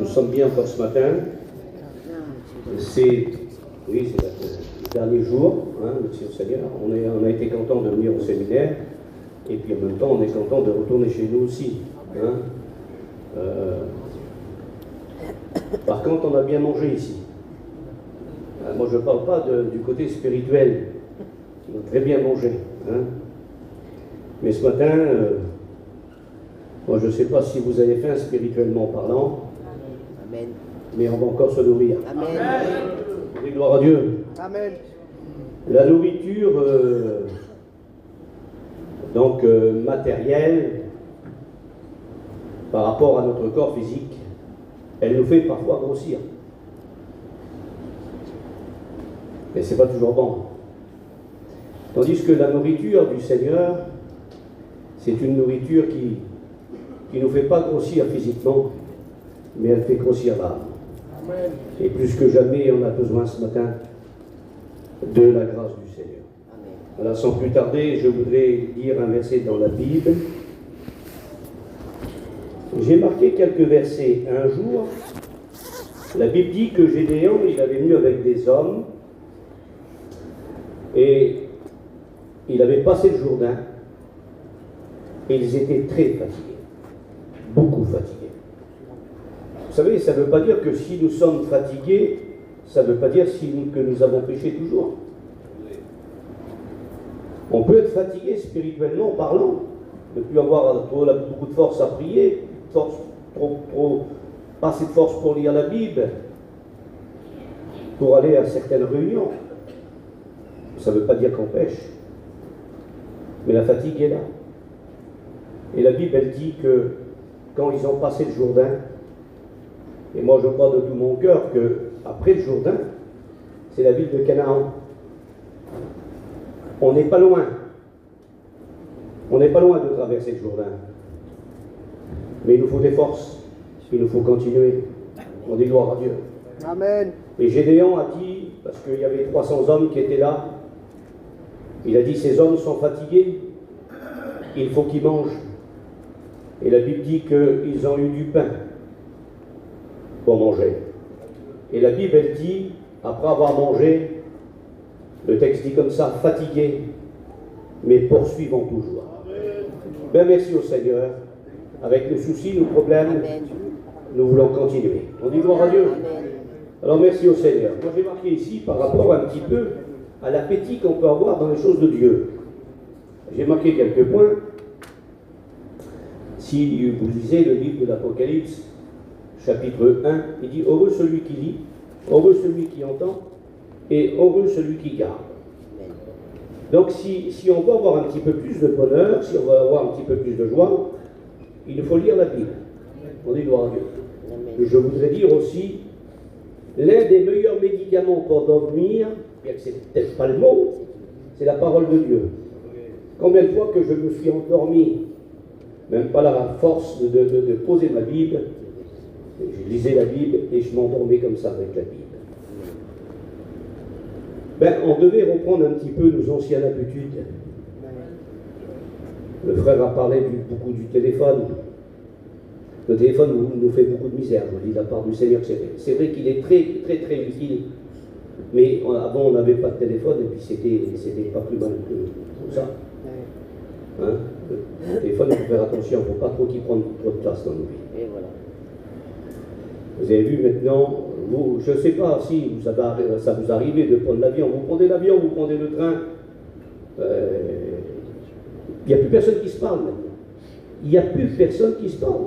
Nous sommes bien encore ce matin. C'est le dernier jour, merci au Seigneur. On a été content de venir au séminaire, et puis en même temps, on est content de retourner chez nous aussi. Par contre, on a bien mangé ici. Moi, je ne parle pas du côté spirituel. On a très bien mangé. Mais ce matin, moi, je ne sais pas si vous avez faim spirituellement parlant. Amen. Mais on va encore se nourrir. Amen. Et gloire à Dieu. Amen. La nourriture, matérielle, par rapport à notre corps physique, elle nous fait parfois grossir. Mais ce n'est pas toujours bon. Tandis que la nourriture du Seigneur, c'est une nourriture qui ne nous fait pas grossir physiquement, mais elle fait grossir l'âme. Et plus que jamais, on a besoin ce matin de la grâce du Seigneur. Alors, sans plus tarder, je voudrais lire un verset dans la Bible. J'ai marqué quelques versets. Un jour, la Bible dit que Gédéon, il avait venu avec des hommes et il avait passé le Jourdain et ils étaient très fatigués, beaucoup fatigués. Vous savez, ça ne veut pas dire que si nous sommes fatigués, ça ne veut pas dire que nous avons péché toujours. On peut être fatigué spirituellement parlant, ne plus avoir beaucoup de force à prier, pas assez de force pour lire la Bible, pour aller à certaines réunions. Ça ne veut pas dire qu'on pêche, mais la fatigue est là. Et la Bible, elle dit que quand ils ont passé le Jourdain, et moi je crois de tout mon cœur qu'après le Jourdain, c'est la ville de Canaan. On n'est pas loin. On n'est pas loin de traverser le Jourdain. Mais il nous faut des forces. Il nous faut continuer. On dit gloire à Dieu. Amen. Et Gédéon a dit, parce qu'il y avait 300 hommes qui étaient là, il a dit, ces hommes sont fatigués, il faut qu'ils mangent. Et la Bible dit qu'ils ont eu du pain pour manger. Et la Bible, elle dit, après avoir mangé, le texte dit comme ça, fatigués, mais poursuivons toujours. Ben merci au Seigneur. Avec nos soucis, nos problèmes, Amen. nous voulons continuer. On dit gloire à Dieu. Amen. Alors merci au Seigneur. Moi j'ai marqué ici par rapport un petit peu à l'appétit qu'on peut avoir dans les choses de Dieu. J'ai marqué quelques points. Si vous lisez le livre de l'Apocalypse, chapitre 1, il dit « Heureux celui qui lit, heureux celui qui entend, et heureux celui qui garde. » Donc si on veut avoir un petit peu plus de bonheur, si on veut avoir un petit peu plus de joie, il faut lire la Bible. On dit gloire à Dieu. Et je voudrais dire aussi, l'un des meilleurs médicaments pour dormir, bien que c'est peut-être pas le mot, c'est la parole de Dieu. Combien de fois que je me suis endormi, même pas la force de poser ma Bible, je lisais la Bible et je m'endormais comme ça avec la Bible. On devait reprendre un petit peu nos anciennes habitudes. Le frère a parlé beaucoup du téléphone. Le téléphone nous fait beaucoup de misère, je dis de la part du Seigneur. C'est vrai qu'il est très, très, très utile. Mais avant, on n'avait pas de téléphone et puis c'était pas plus mal que ça. Le téléphone, il faut faire attention, il ne faut pas trop qu'il prenne trop de place dans nos vies. Et voilà. Vous avez vu maintenant, je ne sais pas si ça vous arrive de prendre l'avion. Vous prenez l'avion, vous prenez le train. Il n'y a plus personne qui se parle maintenant. Il n'y a plus personne qui se parle.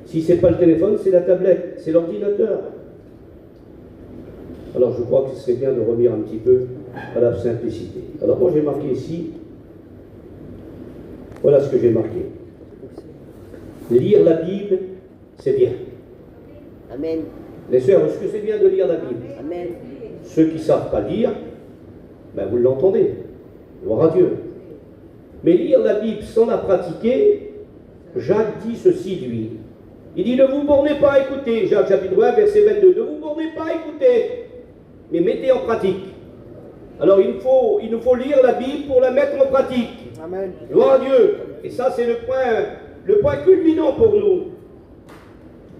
Si ce n'est pas le téléphone, c'est la tablette, c'est l'ordinateur. Alors je crois que ce serait bien de revenir un petit peu à la simplicité. Alors moi j'ai marqué ici, voilà ce que j'ai marqué. Lire la Bible, c'est bien. Amen. Les sœurs, est-ce que c'est bien de lire la Bible? Amen. Ceux qui ne savent pas lire, vous l'entendez. Gloire à Dieu. Mais lire la Bible sans la pratiquer, Jacques dit ceci, lui. Il dit, ne vous bornez pas à écouter, Jacques chapitre 1, verset 22, ne vous bornez pas à écouter, mais mettez en pratique. Alors il nous faut lire la Bible pour la mettre en pratique. Amen. Gloire à Dieu. Et ça, c'est le point culminant pour nous.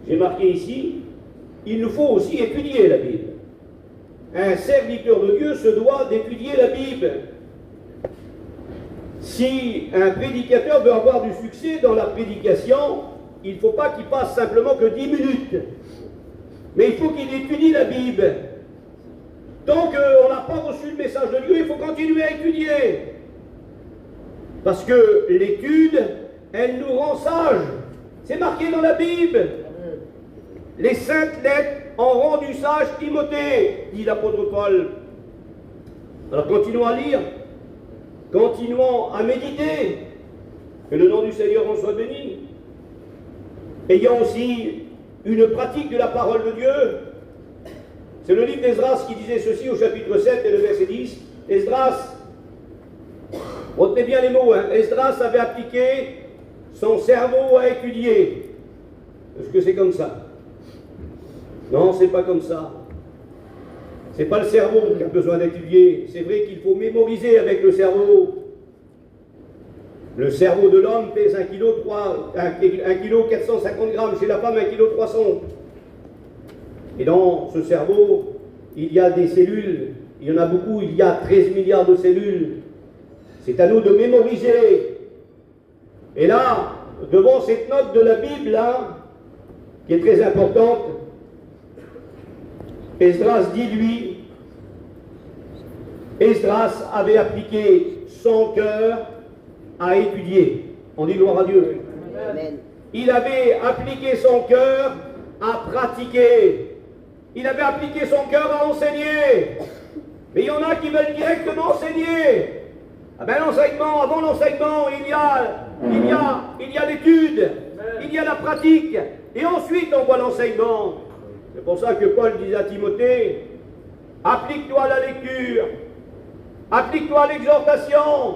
J'ai marqué ici, il nous faut aussi étudier la Bible. Un serviteur de Dieu se doit d'étudier la Bible. Si un prédicateur veut avoir du succès dans la prédication, il ne faut pas qu'il passe simplement que 10 minutes. Mais il faut qu'il étudie la Bible. Tant qu'on n'a pas reçu le message de Dieu, il faut continuer à étudier. Parce que l'étude, elle nous rend sages. C'est marqué dans la Bible. Les saintes lettres ont rendu sage Timothée, dit l'apôtre Paul. Alors continuons à lire, continuons à méditer, que le nom du Seigneur en soit béni. Ayant aussi une pratique de la parole de Dieu. C'est le livre d'Esdras qui disait ceci au chapitre 7 et le verset 10. Esdras, retenez bien les mots, hein. Esdras avait appliqué son cerveau à étudier. Est-ce que c'est comme ça? Non, c'est pas comme ça. C'est pas le cerveau qui a besoin d'étudier. C'est vrai qu'il faut mémoriser avec le cerveau. Le cerveau de l'homme pèse 1 kg 450 grammes, chez la femme 1 kg 300. Et dans ce cerveau, il y a des cellules, il y en a beaucoup, il y a 13 milliards de cellules. C'est à nous de mémoriser. Et là, devant cette note de la Bible, là, qui est très importante, Esdras dit, lui, Esdras avait appliqué son cœur à étudier. On dit gloire à Dieu. Amen. Il avait appliqué son cœur à pratiquer. Il avait appliqué son cœur à enseigner. Mais il y en a qui veulent directement enseigner. Ah ben l'enseignement, avant l'enseignement, il y a l'étude, il y a la pratique, et ensuite on voit l'enseignement. C'est pour ça que Paul disait à Timothée, applique-toi à la lecture, applique-toi à l'exhortation,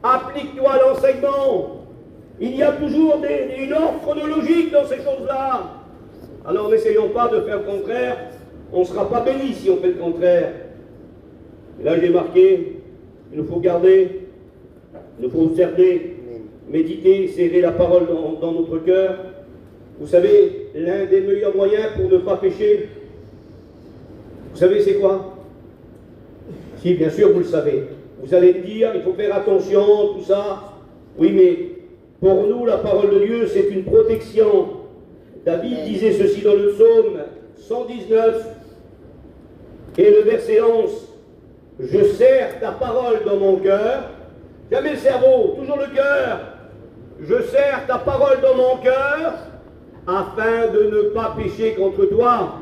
applique-toi à l'enseignement. Il y a toujours une ordre chronologique dans ces choses-là. Alors n'essayons pas de faire le contraire, on ne sera pas béni si on fait le contraire. Et là j'ai marqué, il nous faut garder, il nous faut observer, méditer, serrer la parole dans notre cœur. Vous savez, l'un des meilleurs moyens pour ne pas pécher, vous savez c'est quoi? Si, bien sûr, vous le savez. Vous allez me dire, il faut faire attention, tout ça. Oui, mais pour nous, la parole de Dieu, c'est une protection. David disait ceci dans le psaume 119 et le verset 11. Je serre ta parole dans mon cœur, jamais le cerveau, toujours le cœur. Je serre ta parole dans mon cœur afin de ne pas pécher contre toi.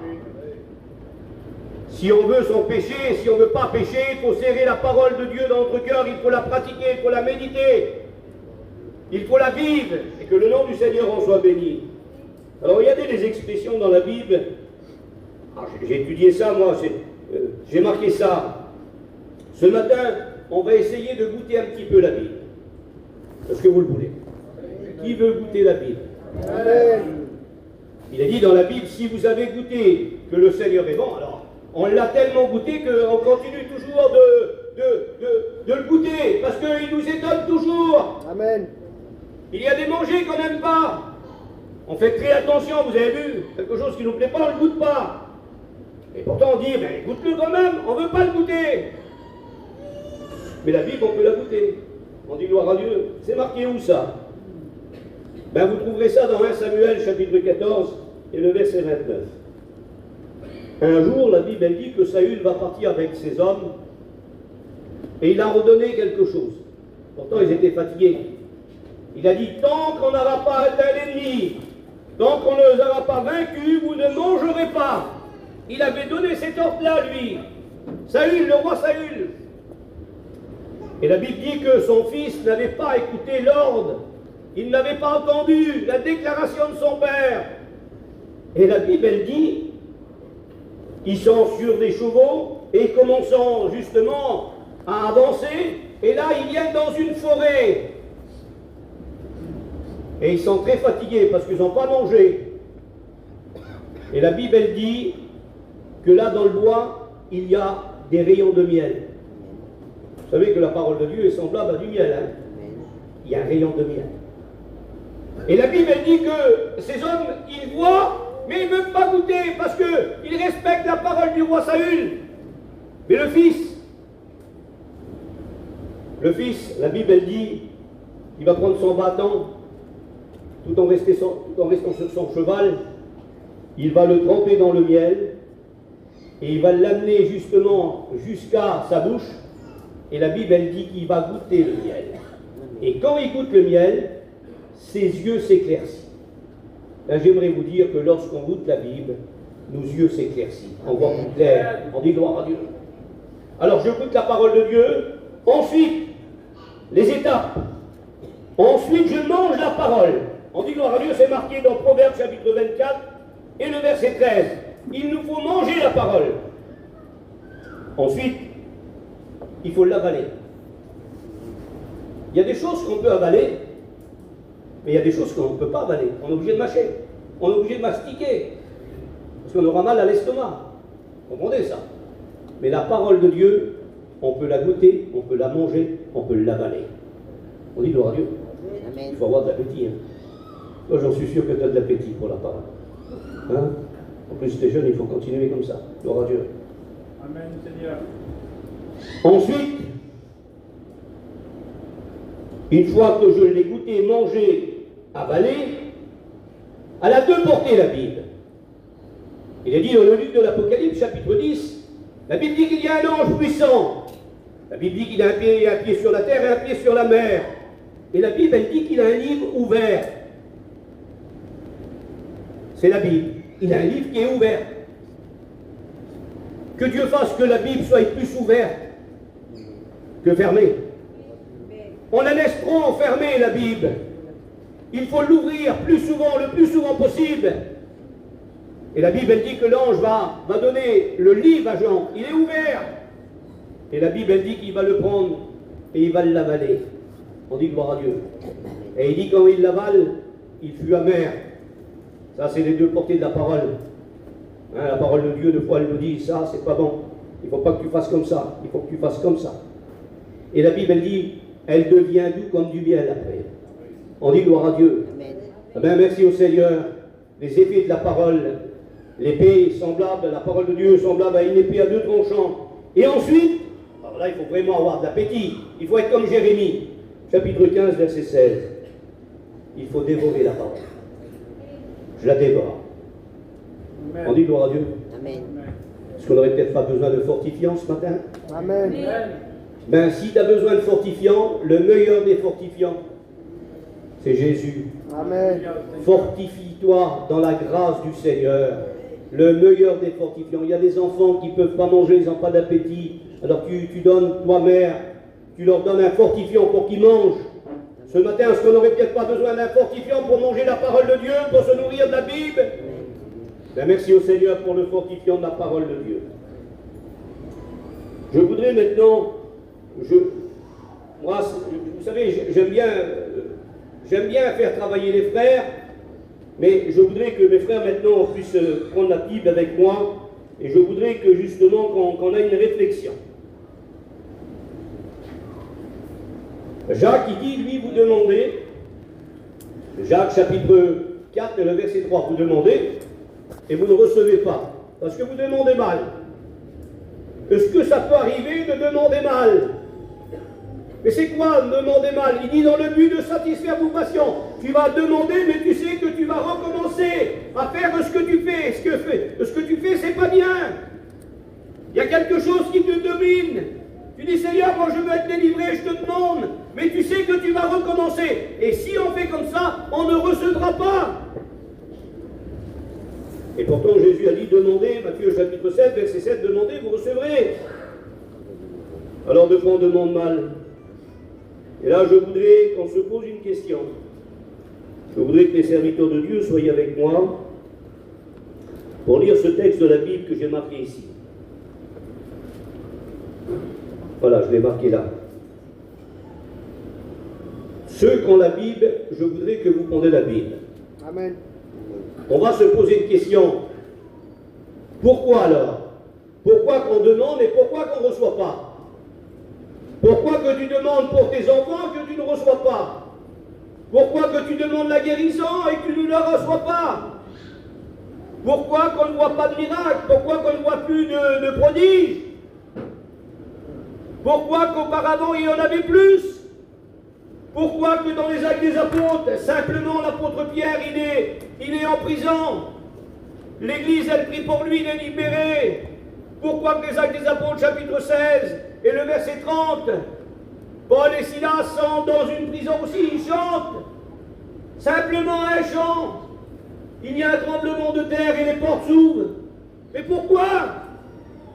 Si on veut s'en pécher, si on ne veut pas pécher, il faut serrer la parole de Dieu dans notre cœur, il faut la pratiquer, il faut la méditer, il faut la vivre, et que le nom du Seigneur en soit béni. Alors regardez les expressions dans la Bible. Ah, j'ai étudié ça, moi, j'ai marqué ça. Ce matin, on va essayer de goûter un petit peu la Bible. Est-ce que vous le voulez? Qui veut goûter la Bible? Amen. Il a dit dans la Bible, si vous avez goûté que le Seigneur est bon, alors on l'a tellement goûté qu'on continue toujours de le goûter, parce qu'il nous étonne toujours. Amen. Il y a des manger qu'on n'aime pas. On fait très attention, vous avez vu, quelque chose qui ne nous plaît pas, on ne le goûte pas. Et pourtant on dit, ben goûte-le quand même, on ne veut pas le goûter. Mais la Bible, on peut la goûter. On dit gloire à Dieu. C'est marqué où ça? Ben vous trouverez ça dans 1 Samuel chapitre 14 et le verset 29. Un jour, la Bible elle dit que Saül va partir avec ses hommes et il a ordonné quelque chose. Pourtant, ils étaient fatigués. Il a dit, tant qu'on n'aura pas atteint l'ennemi, tant qu'on ne les aura pas vaincus, vous ne mangerez pas. Il avait donné cet ordre-là, lui. Saül, le roi Saül. Et la Bible dit que son fils n'avait pas écouté l'ordre. Il n'avait pas entendu la déclaration de son père. Et la Bible, elle dit, ils sont sur des chevaux et commençant justement à avancer, et là ils viennent dans une forêt. Et ils sont très fatigués parce qu'ils n'ont pas mangé. Et la Bible, elle dit que là dans le bois, il y a des rayons de miel. Vous savez que la parole de Dieu est semblable à du miel. Hein? Il y a un rayon de miel. Et la Bible, elle dit que ces hommes, ils voient, mais il ne veut pas goûter parce qu'il respecte la parole du roi Saül. Mais le fils, la Bible elle dit, il va prendre son bâton, tout en restant sur son cheval, il va le tremper dans le miel, et il va l'amener justement jusqu'à sa bouche, et la Bible elle dit qu'il va goûter le miel. Et quand il goûte le miel, ses yeux s'éclaircissent. Là, j'aimerais vous dire que lorsqu'on goûte la Bible, nos yeux s'éclaircissent. On voit plus clair, on dit gloire à Dieu. Alors je goûte la parole de Dieu, ensuite, les étapes. Ensuite, je mange la parole. On dit gloire à Dieu, c'est marqué dans Proverbes chapitre 24 et le verset 13. Il nous faut manger la parole. Ensuite, il faut l'avaler. Il y a des choses qu'on peut avaler, mais il y a des choses qu'on ne peut pas avaler. On est obligé de mâcher. On est obligé de mastiquer. Parce qu'on aura mal à l'estomac. Vous comprenez ça? Mais la parole de Dieu, on peut la goûter, on peut la manger, on peut l'avaler. On dit gloire à Dieu. Amen. Il faut avoir de l'appétit. Hein. Toi, j'en suis sûr que tu as de l'appétit pour la parole. Hein? En plus, tu es jeune, il faut continuer comme ça. Gloire à Dieu. Amen, Seigneur. Ensuite, une fois que je l'ai goûté, mangé, avalé, elle a deux portées la Bible. Il est dit dans le livre de l'Apocalypse, chapitre 10, la Bible dit qu'il y a un ange puissant. La Bible dit qu'il a un pied sur la terre et un pied sur la mer. Et la Bible, elle dit qu'il a un livre ouvert. C'est la Bible. Il a un livre qui est ouvert. Que Dieu fasse que la Bible soit plus ouverte que fermée. On la laisse trop enfermée, la Bible. Il faut l'ouvrir plus souvent, le plus souvent possible. Et la Bible, elle dit que l'ange va donner le livre à Jean. Il est ouvert. Et la Bible, elle dit qu'il va le prendre et il va l'avaler. On dit gloire à Dieu. Et il dit quand il l'avale, il fut amer. Ça, c'est les deux portées de la parole. Hein, la parole de Dieu, deux fois, elle nous dit, ça, c'est pas bon. Il ne faut pas que tu fasses comme ça. Il faut que tu fasses comme ça. Et la Bible, elle dit, elle devient doux comme du miel après. On dit gloire à Dieu. Amen. Eh bien, merci au Seigneur. Les effets de la parole, l'épée semblable, la parole de Dieu semblable à une épée à deux tranchants. Et ensuite, alors là, il faut vraiment avoir de l'appétit. Il faut être comme Jérémie, chapitre 15, verset 16. Il faut dévorer la parole. Je la dévore. Amen. On dit gloire à Dieu. Amen. Est-ce qu'on n'aurait peut-être pas besoin de fortifiant ce matin? Amen. Ben, si tu as besoin de fortifiant, le meilleur des fortifiants, c'est Jésus. Amen. Fortifie-toi dans la grâce du Seigneur. Le meilleur des fortifiants. Il y a des enfants qui ne peuvent pas manger, ils n'ont pas d'appétit. Alors tu donnes, toi mère, tu leur donnes un fortifiant pour qu'ils mangent. Ce matin, est-ce qu'on n'aurait peut-être pas besoin d'un fortifiant pour manger la parole de Dieu, pour se nourrir de la Bible? Ben, merci au Seigneur pour le fortifiant de la parole de Dieu. Je voudrais maintenant, moi, vous savez, j'aime bien faire travailler les frères, mais je voudrais que mes frères maintenant puissent prendre la Bible avec moi, et je voudrais que justement qu'on ait une réflexion. Jacques, il dit, lui, vous demandez, Jacques chapitre 4, le verset 3, vous demandez, et vous ne recevez pas, parce que vous demandez mal. Est-ce que ça peut arriver de demander mal? Mais c'est quoi demander mal? Il dit dans le but de satisfaire vos passions. Tu vas demander, mais tu sais que tu vas recommencer à faire ce que tu fais. Ce que tu fais, c'est pas bien. Il y a quelque chose qui te domine. Tu dis, Seigneur, moi je veux être délivré, je te demande. Mais tu sais que tu vas recommencer. Et si on fait comme ça, on ne recevra pas. Et pourtant, Jésus a dit, demandez, Matthieu chapitre 7, verset 7, demandez, vous recevrez. Alors, de fois, on demande mal. Et là, je voudrais qu'on se pose une question. Je voudrais que les serviteurs de Dieu soient avec moi pour lire ce texte de la Bible que j'ai marqué ici. Voilà, je l'ai marqué là. Ceux qui ont la Bible, je voudrais que vous preniez la Bible. Amen. On va se poser une question. Pourquoi alors? Pourquoi qu'on demande et pourquoi qu'on ne reçoit pas? Pourquoi que tu demandes pour tes enfants que tu ne reçois pas? Pourquoi que tu demandes la guérison et que tu ne la reçois pas? Pourquoi qu'on ne voit pas de miracle? Pourquoi qu'on ne voit plus de prodiges? Pourquoi qu'auparavant il y en avait plus? Pourquoi que dans les actes des apôtres, simplement l'apôtre Pierre, il est en prison? L'Église, elle prie pour lui, il est libéré. Pourquoi que les actes des apôtres, chapitre 16 et le verset 30, Paul et Silas sont dans une prison aussi, ils chantent. Simplement un chant. Il y a un tremblement de terre et les portes s'ouvrent. Mais pourquoi?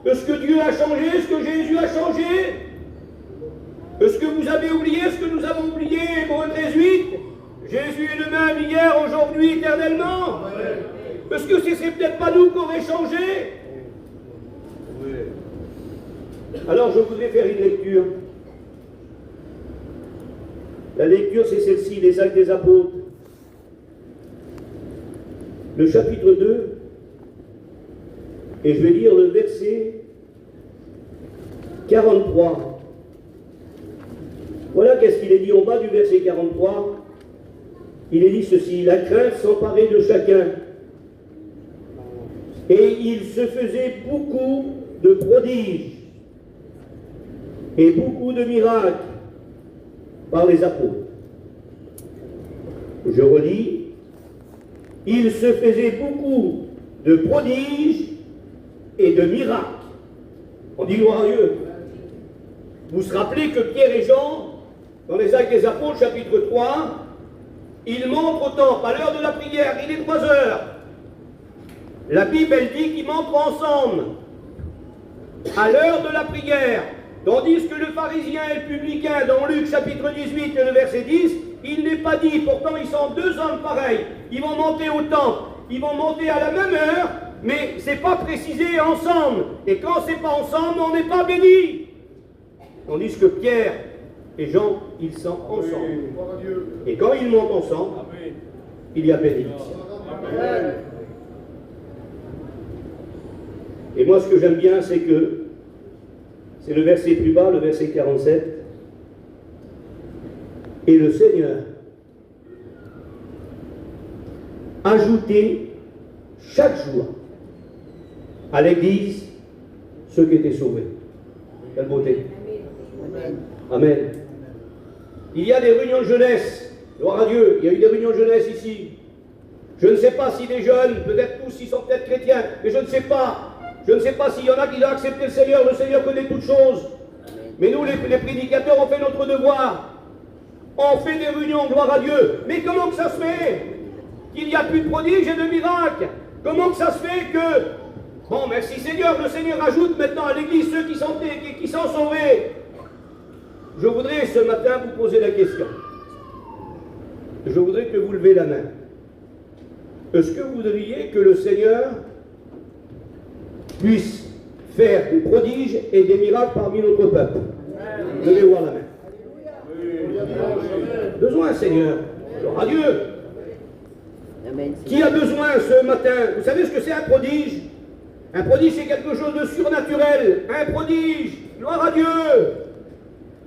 Est-ce que Dieu a changé? Est-ce que Jésus a changé? Est-ce que vous avez oublié ce que nous avons oublié? Hébreux 13:8. Jésus est le même hier, aujourd'hui, éternellement. Est-ce que ce serait peut-être pas nous qui aurions changé? Alors je voudrais faire une lecture. La lecture, c'est celle-ci, les Actes des Apôtres. Le chapitre 2, et je vais lire le verset 43. Voilà qu'est-ce qu'il est dit en bas du verset 43. Il est dit ceci: la crainte s'emparait de chacun, et il se faisait beaucoup de prodiges et beaucoup de miracles par les apôtres. Je relis: il se faisait beaucoup de prodiges et de miracles. On dit gloire à Dieu. Vous vous rappelez que Pierre et Jean, dans les Actes des Apôtres, chapitre 3, ils montrent au temple, à l'heure de la prière, il est 3 heures. La Bible, elle dit qu'ils montrent ensemble, à l'heure de la prière, tandis que le pharisien et le publicain, dans Luc chapitre 18 et le verset 10, il n'est pas dit, pourtant ils sont 2 hommes pareils, ils vont monter au temple, ils vont monter à la même heure, mais c'est pas précisé ensemble, et quand c'est pas ensemble, on n'est pas béni. Tandis que Pierre et Jean, ils sont ensemble. Et quand ils montent ensemble, il y a bénédiction. Et moi, ce que j'aime bien, c'est que c'est le verset plus bas, le verset 47. Et le Seigneur ajoutait chaque jour à l'Église ceux qui étaient sauvés. Quelle beauté. Amen. Il y a des réunions de jeunesse. Gloire à Dieu. Il y a eu des réunions de jeunesse ici. Je ne sais pas si les jeunes, peut-être tous, ils sont peut-être chrétiens, mais je ne sais pas. Je ne sais pas s'il y en a qui ont accepté le Seigneur. Le Seigneur connaît toutes choses. Mais nous, les prédicateurs, on fait notre devoir. On fait des réunions, gloire à Dieu. Mais comment que ça se fait qu'il n'y a plus de prodiges et de miracles? Comment que ça se fait que... Bon, merci Seigneur, le Seigneur ajoute maintenant à l'Église ceux qui sont sauvés. Je voudrais ce matin vous poser la question. Je voudrais que vous levez la main. Est-ce que vous voudriez que le Seigneur puisse faire des prodiges et des miracles parmi notre peuple? Levez voir la main. Besoin, Seigneur. Gloire à Dieu. Qui a besoin ce matin? Vous savez ce que c'est un prodige? Un prodige, c'est quelque chose de surnaturel. Un prodige. Gloire à Dieu.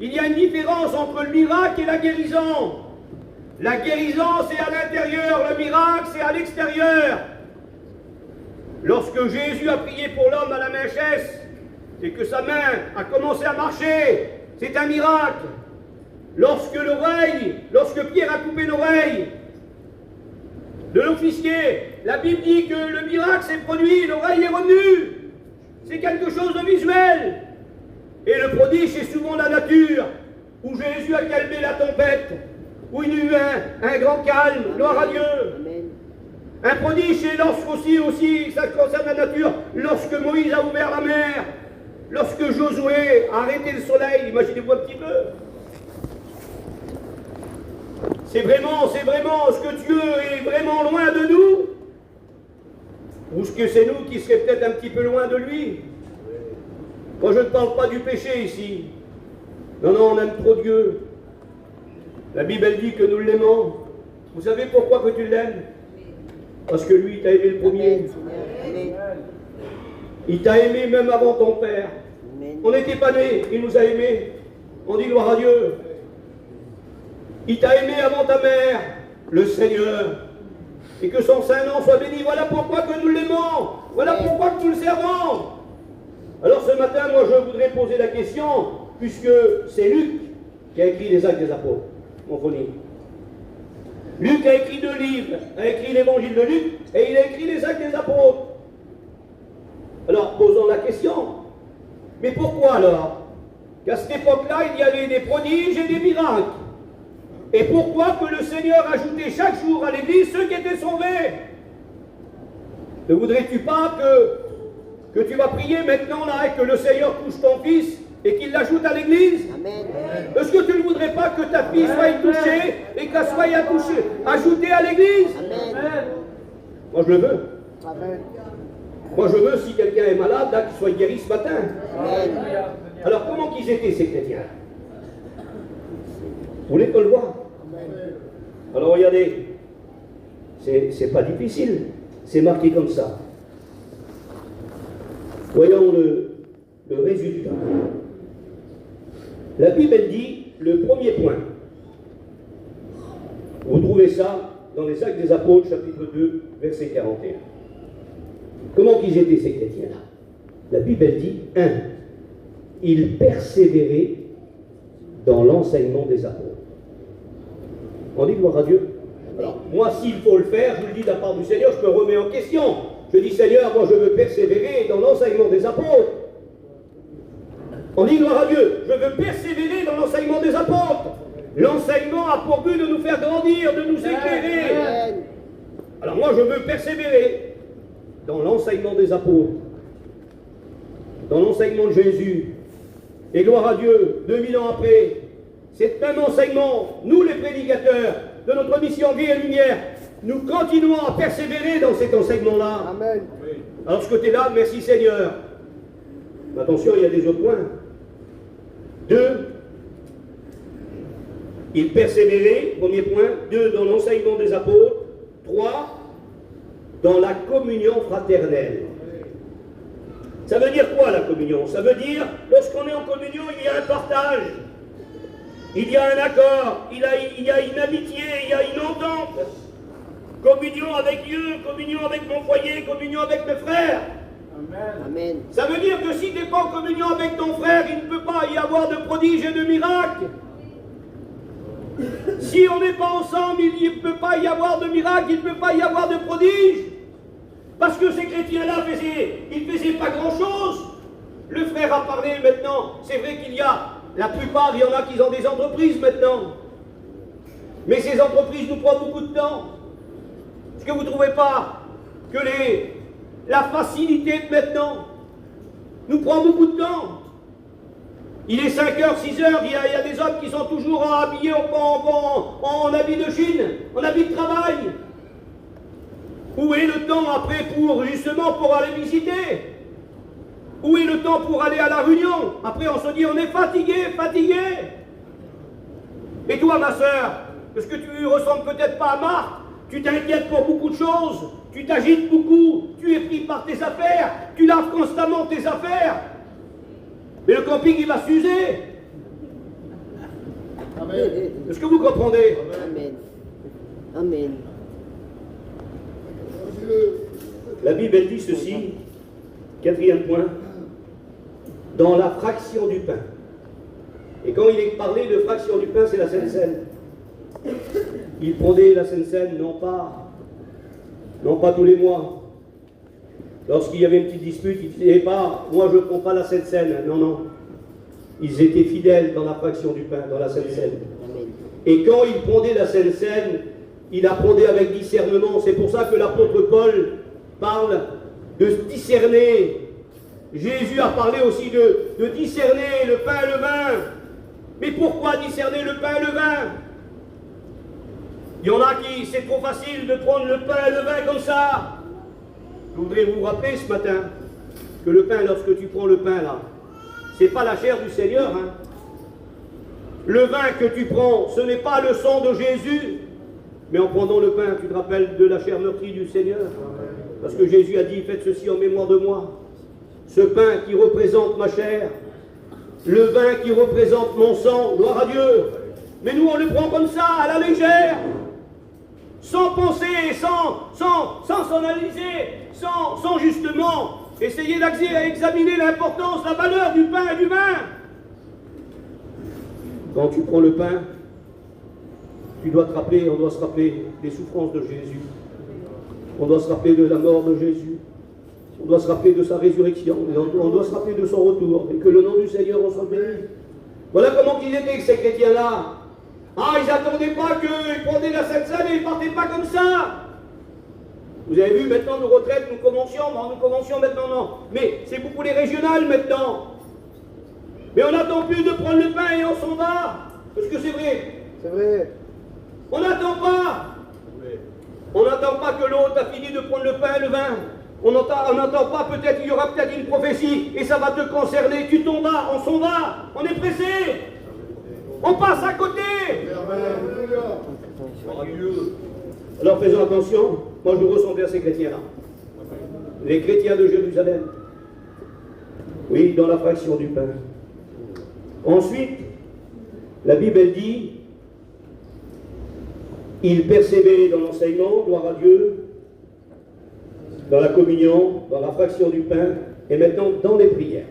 Il y a une différence entre le miracle et la guérison. La guérison, c'est à l'intérieur. Le miracle, c'est à l'extérieur. Lorsque Jésus a prié pour l'homme à la main chèsse, c'est que sa main a commencé à marcher. C'est un miracle. Lorsque Pierre a coupé l'oreille de l'officier, la Bible dit que le miracle s'est produit, l'oreille est revenue. C'est quelque chose de visuel. Et le prodige, c'est souvent la nature, où Jésus a calmé la tempête, où il y a eu un grand calme, gloire à Dieu. Un prodige, c'est lorsqu'aussi, ça concerne la nature, lorsque Moïse a ouvert la mer, lorsque Josué a arrêté le soleil, imaginez-vous un petit peu. C'est vraiment, est-ce que Dieu est vraiment loin de nous? Ou est-ce que c'est nous qui serions peut-être un petit peu loin de lui? Moi, je ne parle pas du péché ici. Non, on aime trop Dieu. La Bible, elle dit que nous l'aimons. Vous savez pourquoi que tu l'aimes? Parce que lui, il t'a aimé le premier. Il t'a aimé même avant ton père. On n'était pas nés, il nous a aimés. On dit gloire à Dieu. Il t'a aimé avant ta mère, le Seigneur. et que son Saint-Nom soit béni. Voilà pourquoi que nous l'aimons. Voilà pourquoi que nous le servons. Alors ce matin, moi je voudrais poser la question, puisque c'est Luc qui a écrit les Actes des Apôtres, mon folie. Luc a écrit 2 livres, a écrit l'évangile de Luc, et il a écrit les Actes des Apôtres. Alors posons la question, mais pourquoi alors qu'à cette époque-là, il y avait des prodiges et des miracles? Et pourquoi que le Seigneur ajoutait chaque jour à l'église ceux qui étaient sauvés? Ne voudrais-tu pas que tu vas prier maintenant là et que le Seigneur touche ton fils et qu'il l'ajoute à l'église? Amen. Est-ce que tu ne voudrais pas que ta fille soit touchée et qu'elle soit ajoutée à l'église? Amen. Moi je le veux. Amen. Moi je veux, si quelqu'un est malade, là, qu'il soit guéri ce matin. Amen. Alors comment qu'ils étaient ces chrétiens? Vous voulez qu'on le voit? Alors regardez, c'est pas difficile, c'est marqué comme ça. Voyons le résultat. La Bible, elle dit, le premier point. Vous trouvez ça dans les Actes des Apôtres, chapitre 2, verset 41. Comment qu'ils étaient ces chrétiens-là? La Bible, elle dit, 1. Ils persévéraient dans l'enseignement des apôtres. On dit gloire à Dieu. Alors, moi, s'il faut le faire, je vous le dis de la part du Seigneur, je me remets en question. Je dis, Seigneur, moi, je veux persévérer dans l'enseignement des apôtres. On dit gloire à Dieu. Je veux persévérer dans l'enseignement des apôtres. L'enseignement a pour but de nous faire grandir, de nous éclairer. Amen. Alors, moi, je veux persévérer dans l'enseignement des apôtres, dans l'enseignement de Jésus. Et gloire à Dieu, 2000 ans après, cet même enseignement, nous les prédicateurs de notre mission Vie et Lumière, nous continuons à persévérer dans cet enseignement-là. Amen. Alors ce côté-là, merci Seigneur. Mais attention, il y a des autres points. 2, ils persévéraient, premier point. 2, dans l'enseignement des apôtres. 3, dans la communion fraternelle. Ça veut dire quoi la communion? Ça veut dire, lorsqu'on est en communion, il y a un partage, il y a un accord, il y a une amitié, il y a une entente. Communion avec Dieu, communion avec mon foyer, communion avec mes frères. Amen. Ça veut dire que si tu n'es pas en communion avec ton frère, il ne peut pas y avoir de prodiges et de miracles. Si on n'est pas ensemble, il ne peut pas y avoir de miracles, il ne peut pas y avoir de prodiges. Parce que ces chrétiens-là ils faisaient pas grand-chose. Le frère a parlé maintenant. C'est vrai qu'il y a, la plupart, il y en a qui ont des entreprises maintenant. Mais ces entreprises nous prennent beaucoup de temps. Est-ce que vous ne trouvez pas que la facilité de maintenant nous prend beaucoup de temps? Il est 5h, 6h, il y a des hommes qui sont toujours habillés en habit de Chine, en habit de travail. Où est le temps après pour aller visiter? Où est le temps pour aller à la réunion? Après on se dit on est fatigué. Et toi ma soeur, parce que tu ressembles peut-être pas à Marc, tu t'inquiètes pour beaucoup de choses, tu t'agites beaucoup, tu es pris par tes affaires, tu laves constamment tes affaires. Mais le camping il va s'user. Amen. Est-ce que vous comprenez? Amen. Amen. La Bible elle dit ceci, 4e point, dans la fraction du pain. Et quand il est parlé de fraction du pain, c'est la Sainte Seine. Ils prenaient la Sainte Seine non pas tous les mois. Lorsqu'il y avait une petite dispute, ils ne disaient pas, moi je ne prends pas la Sainte Seine. Non. Ils étaient fidèles dans la fraction du pain, dans la Sainte Seine. Et quand ils prenaient la Sainte Seine, il apprenait avec discernement. C'est pour ça que l'apôtre Paul parle de discerner. Jésus a parlé aussi de discerner le pain et le vin. Mais pourquoi discerner le pain et le vin? Il y en a qui, c'est trop facile de prendre le pain et le vin comme ça. Je voudrais vous rappeler ce matin que le pain, lorsque tu prends le pain là, c'est pas la chair du Seigneur. Hein. Le vin que tu prends, ce n'est pas le sang de Jésus. Mais en prenant le pain, tu te rappelles de la chair meurtrie du Seigneur. Parce que Jésus a dit, faites ceci en mémoire de moi. Ce pain qui représente ma chair, le vin qui représente mon sang, gloire à Dieu. Mais nous, on le prend comme ça, à la légère. sans penser, sans analyser, sans justement essayer d'examiner l'importance, la valeur du pain et du vin. Quand tu prends le pain, tu dois te rappeler, on doit se rappeler des souffrances de Jésus. On doit se rappeler de la mort de Jésus. On doit se rappeler de sa résurrection. On doit se rappeler de son retour. Et que le nom du Seigneur en soit béni. Voilà comment ils étaient, ces chrétiens-là. Ah, ils n'attendaient pas qu'ils prenaient la Sainte Seine et ils ne partaient pas comme ça. Vous avez vu, maintenant, nos retraites, nous commencions maintenant, non. Mais c'est beaucoup les régionales maintenant. Mais on n'attend plus de prendre le pain et on s'en va. Parce que c'est vrai. C'est vrai. On n'attend pas. On n'attend pas que l'autre a fini de prendre le pain et le vin. On n'entend pas, peut-être, il y aura peut-être une prophétie et ça va te concerner. Tu t'en vas, on s'en va. On est pressé. On passe à côté. Alors faisons attention. Moi, je ressemble à ces chrétiens-là. Les chrétiens de Jérusalem. Oui, dans la fraction du pain. Ensuite, la Bible elle dit, il persévérait dans l'enseignement, gloire à Dieu, dans la communion, dans la fraction du pain, et maintenant dans les prières.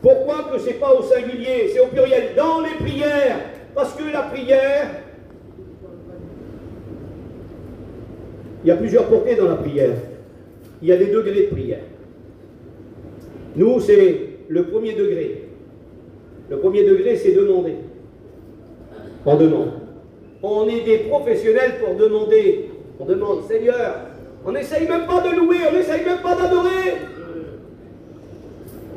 Pourquoi que ce n'est pas au singulier, c'est au pluriel, dans les prières? Parce que la prière, il y a plusieurs portées dans la prière. Il y a des degrés de prière. Nous, c'est le premier degré. Le premier degré, c'est demander. On demande. On est des professionnels pour demander. On demande, Seigneur, on n'essaye même pas de louer, on n'essaye même pas d'adorer.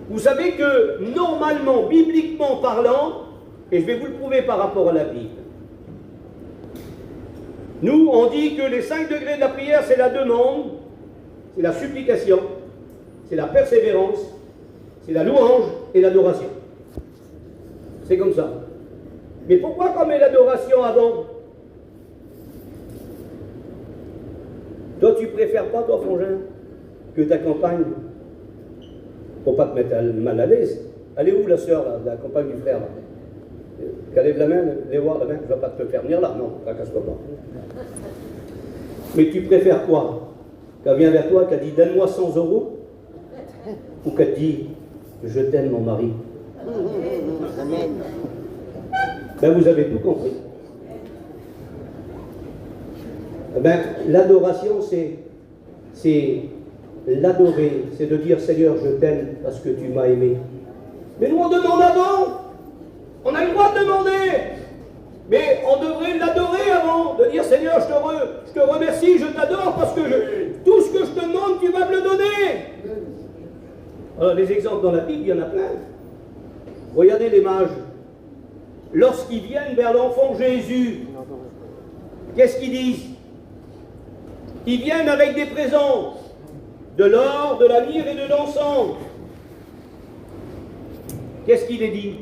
Vous savez que, normalement, bibliquement parlant, et je vais vous le prouver par rapport à la Bible, nous, on dit que les 5 degrés de la prière, c'est la demande, c'est la supplication, c'est la persévérance, c'est la louange et l'adoration. C'est comme ça. Mais pourquoi qu'on met l'adoration avant? Toi, tu préfères pas, toi, Frangin, que ta compagne, pour pas te mettre mal à l'aise. Elle est où, la sœur, la compagne du frère, là? Qu'elle lève la main, voir la main, je ne vais pas te faire venir là, non, tracasse-toi pas. Mais tu préfères quoi? Qu'elle vient vers toi, qu'elle dit donne-moi 100 euros, ou qu'elle te dit je t'aime, mon mari? Amen. Ben, vous avez tout compris. Ben, l'adoration, c'est l'adorer, c'est de dire Seigneur, je t'aime parce que tu m'as aimé. Mais nous, on demande avant. On a le droit de demander. Mais on devrait l'adorer avant, de dire Seigneur, je te remercie, je t'adore parce que tout ce que je te demande, tu vas me le donner. Alors, les exemples dans la Bible, il y en a plein. Regardez les mages. Lorsqu'ils viennent vers l'enfant Jésus, qu'est-ce qu'ils disent? Ils viennent avec des présents, de l'or, de la lyre et de l'encens. Qu'est-ce qu'il est dit?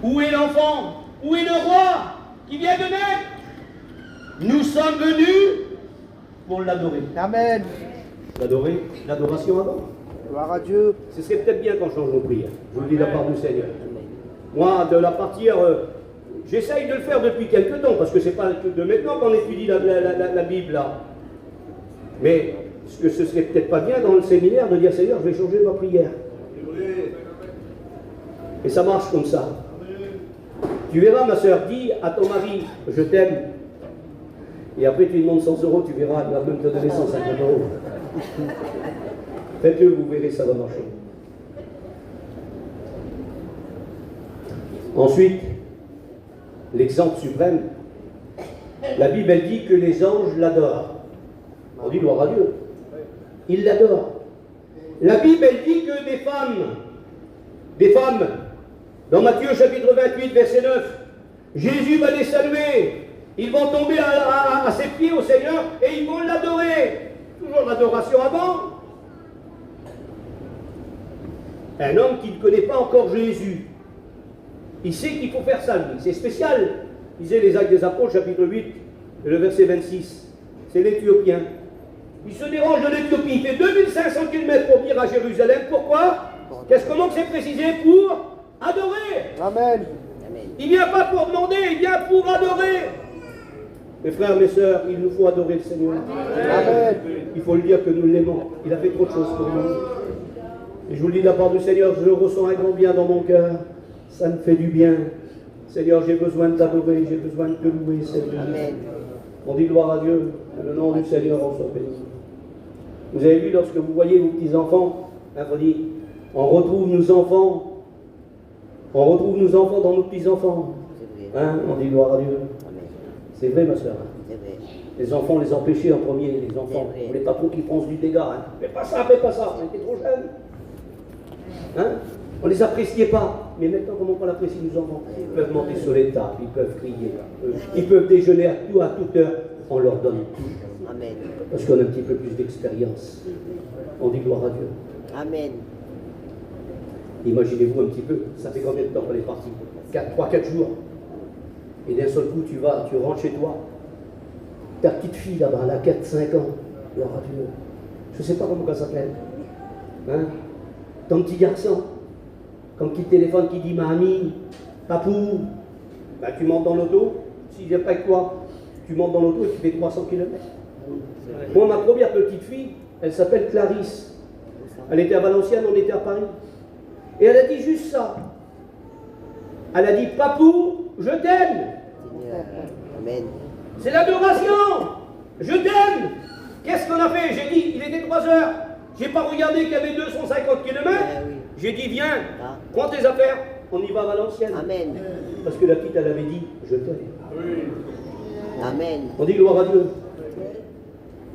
Où est l'enfant? Où est le roi qui vient de naître? Nous sommes venus pour l'adorer. Amen. L'adorer, l'adoration avant. Gloire à Dieu. Ce serait peut-être bien qu'on change nos prières. Je vous le dis de la part du Seigneur. Moi, de la partir, j'essaye de le faire depuis quelque temps, parce que c'est pas de maintenant qu'on étudie la Bible là. Mais ce que ce serait peut-être pas bien dans le séminaire de dire Seigneur, je vais changer ma prière. Et ça marche comme ça. Tu verras, ma soeur, dis à ton mari, je t'aime. Et après, tu lui demandes 100 euros, tu verras, il va même te donner 150 euros. Faites-le, vous verrez, ça va marcher. Ensuite, l'exemple suprême, la Bible elle dit que les anges l'adorent. On dit gloire à Dieu. Ils l'adorent. La Bible elle dit que des femmes, dans Matthieu chapitre 28, verset 9, Jésus va les saluer. Ils vont tomber à ses pieds au Seigneur et ils vont l'adorer. Toujours l'adoration avant. Un homme qui ne connaît pas encore Jésus, il sait qu'il faut faire ça, lui. C'est spécial. Lisez les Actes des Apôtres, chapitre 8, le verset 26. C'est l'Éthiopien. Il se dérange de l'Éthiopie. Il fait 2500 km pour venir à Jérusalem. Pourquoi? Comment que c'est précisé? Pour adorer. Amen. Il ne vient pas pour demander, il vient pour adorer. Mes frères, mes sœurs, il nous faut adorer le Seigneur. Amen. Il faut le dire que nous l'aimons. Il a fait trop de choses pour nous. Et je vous le dis de la part du Seigneur, je ressens un grand bien dans mon cœur. Ça me fait du bien. Seigneur, j'ai besoin de t'adorer, j'ai besoin de te louer, Seigneur. Amen. On dit gloire à Dieu, que le nom du Seigneur en soit béni. Vous avez vu, lorsque vous voyez vos petits-enfants, hein, on dit, on retrouve nos enfants dans nos petits-enfants. C'est vrai. Hein, on dit gloire à Dieu. Amen. C'est vrai, ma soeur. C'est vrai. Les enfants, les empêcher en premier, les enfants. C'est vrai. On voulait pas trop qu'ils pensent du dégât. Hein. Fais pas ça, fais pas ça. On était trop jeunes. Hein? On les appréciait pas. Mais maintenant, comment on apprécie nos enfants? Ils peuvent monter sur les tables, ils peuvent crier. Ils peuvent déjeuner à toute heure. On leur donne tout. Amen. Parce qu'on a un petit peu plus d'expérience. On dit gloire à Dieu. Amen. Imaginez-vous un petit peu, ça fait combien de temps qu'on est parti? 3-4 jours. Et d'un seul coup, tu rentres chez toi. Ta petite fille là-bas, elle a 4-5 ans. Gloire à Dieu. Je ne sais pas comment elle s'appelle. Hein? Ton petit garçon, comme qui téléphone, qui dit mamie, papou, ben, tu montes dans l'auto. S'il vient pas avec toi, tu montes dans l'auto et tu fais 300 km. Moi, ma première petite fille, elle s'appelle Clarisse. Elle était à Valenciennes, on était à Paris. Et elle a dit juste ça. Elle a dit, papou, je t'aime. Seigneur. Amen. C'est l'adoration. Je t'aime. Qu'est-ce qu'on a fait? J'ai dit, il était 3 heures. J'ai pas regardé qu'il y avait 250 km. Oui. J'ai dit, viens, Ah. prends tes affaires, on y va à Valenciennes. Amen. Parce que la petite, elle avait dit, je t'aime. Amen. On dit gloire à Dieu.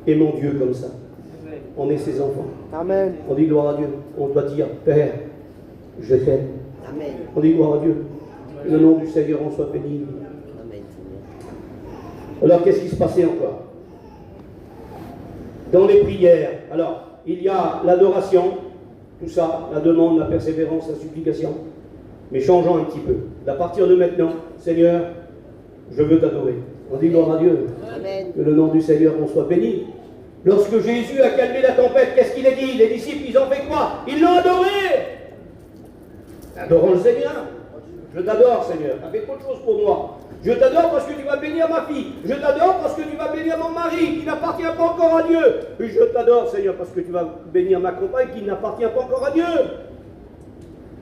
Aimons Dieu comme ça. On est ses enfants. Amen. On dit gloire à Dieu. On doit dire, Père, je t'aime. Amen. On dit gloire à Dieu. Que le nom du Seigneur en soit béni. Amen, Seigneur. Alors, qu'est-ce qui se passait encore? Dans les prières, alors, il y a l'adoration, tout ça, la demande, la persévérance, la supplication. Mais changeons un petit peu. À partir de maintenant, Seigneur, je veux t'adorer. On dit gloire à Dieu. Amen. Que le nom du Seigneur en soit béni. Lorsque Jésus a calmé la tempête, qu'est-ce qu'il a dit? Les disciples, ils ont fait quoi? Ils l'ont adoré. Adorons le Seigneur. Je t'adore, Seigneur. Tu as fait trop de choses pour moi. Je t'adore parce que tu vas bénir ma fille. Je t'adore parce que tu vas bénir mon mari qui n'appartient pas encore à Dieu. Et je t'adore, Seigneur, parce que tu vas bénir ma compagne qui n'appartient pas encore à Dieu.